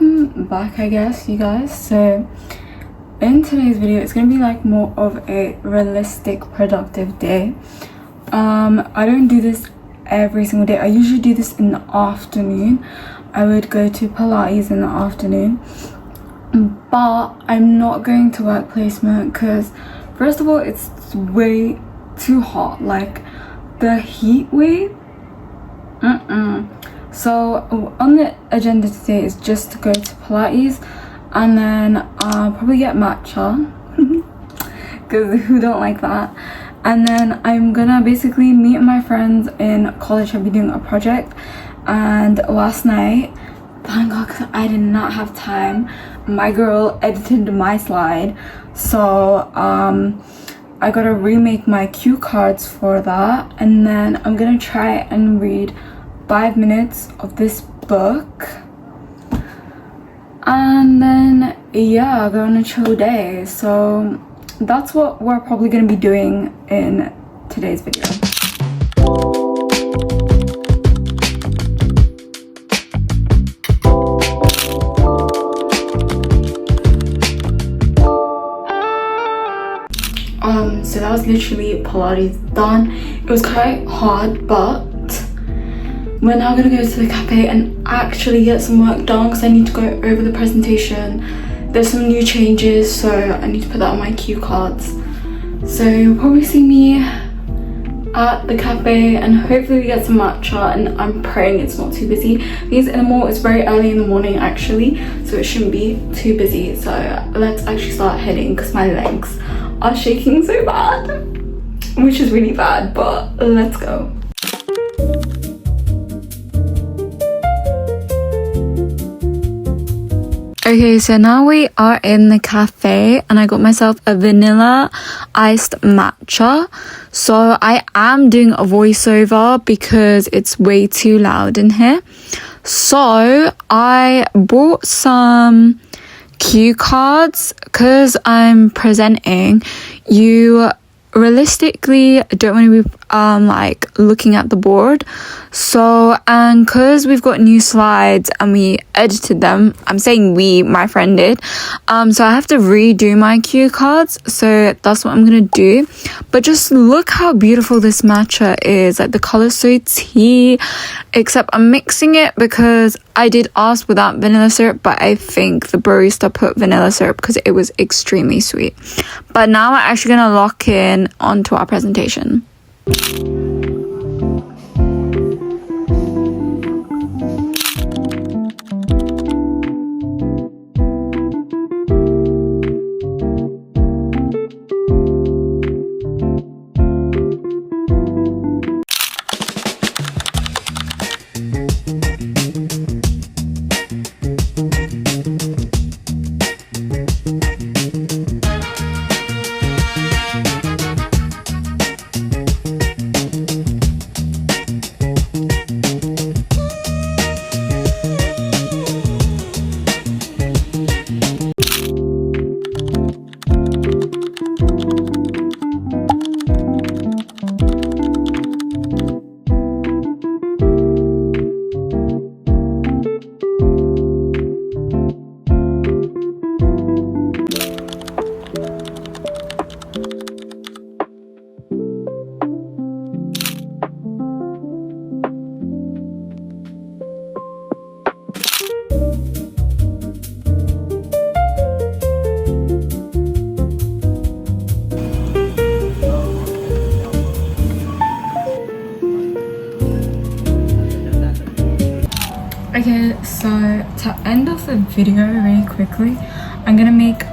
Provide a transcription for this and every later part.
welcome back, I guess, you guys. So in today's video, it's gonna be like more of a realistic productive day. I don't do this every single day. I usually do this in the afternoon. I would go to Pilates in the afternoon, but I'm not going to work placement because first of all, it's way too hot, like the heat wave. So on the agenda today is just to go to Pilates and then probably get matcha because who don't like that. And then I'm gonna basically meet my friends in college. I'll be doing a project, and last night, thank God, 'cause I did not have time, my girl edited my slide, so I gotta remake my cue cards for that. And then I'm gonna try and read 5 minutes of this book, and then yeah, go on a chill day. So that's what we're probably going to be doing in today's video. So that was literally Pilates done. It was quite hard, but we're now gonna go to the cafe and actually get some work done because I need to go over the presentation. There's some new changes, so I need to put that on my cue cards. So you'll probably see me at the cafe and hopefully we get some matcha, and I'm praying it's not too busy. Because in the mall, it's very early in the morning actually, so it shouldn't be too busy. So let's actually start heading because my legs are shaking so bad, which is really bad, but let's go. Okay, so now we are in the cafe and I got myself a vanilla iced matcha. So I am doing a voiceover because it's way too loud in here. So I bought some cue cards because I'm presenting. You realistically don't want to be like looking at the board, so and because we've got new slides and we edited them, I'm saying we, my friend did, so I have to redo my cue cards, so that's what I'm gonna do. But just look how beautiful this matcha is, like the color's so tea, except I'm mixing it because I did ask without vanilla syrup, but I think the barista put vanilla syrup because it was extremely sweet. But now we're actually gonna lock in onto our presentation. Okay, so to end off the video really quickly, I'm gonna make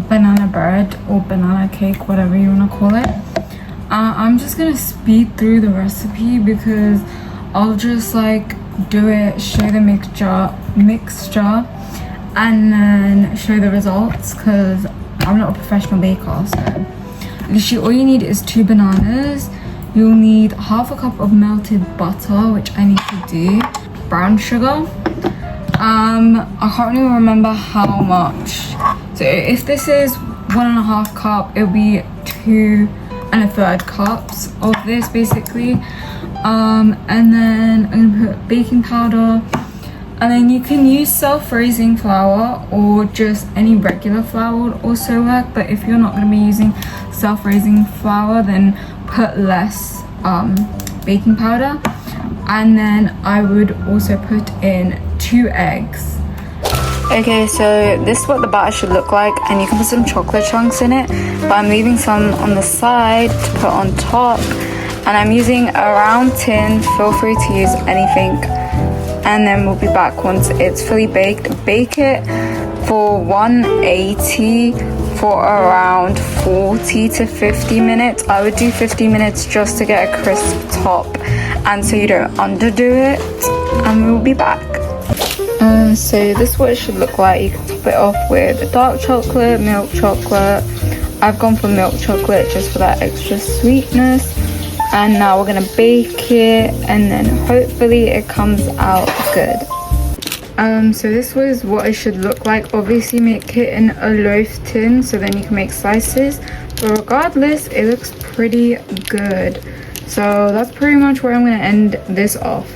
banana bread or banana cake, whatever you want to call it. I'm just gonna speed through the recipe because I'll just like do it, show the mixture, and then show the results because I'm not a professional baker. So literally all you need is 2 bananas. You'll need half a cup of melted butter, which I need to do, brown sugar. I can't really remember how much, so if this is 1.5 cup, it'll be 2 1/3 cups of this basically. And then I'm gonna put baking powder, And then you can use self-raising flour or just any regular flour would also work, but if you're not going to be using self-raising flour, then put less baking powder. And then I would also put in 2 eggs. Okay, so this is what the batter should look like, and you can put some chocolate chunks in it, but I'm leaving some on the side to put on top. And I'm using a round tin, feel free to use anything. And then we'll be back once it's fully baked. Bake it for 180 for around 40 to 50 minutes. I would do 50 minutes just to get a crisp top and so you don't underdo it. And we'll be back. So this is what it should look like. You can top it off with dark chocolate, milk chocolate. I've gone for milk chocolate just for that extra sweetness. And now we're gonna bake it, and then hopefully it comes out good. So this was what it should look like. Obviously make it in a loaf tin so then you can make slices, but regardless it looks pretty good. So that's pretty much where I'm gonna end this off.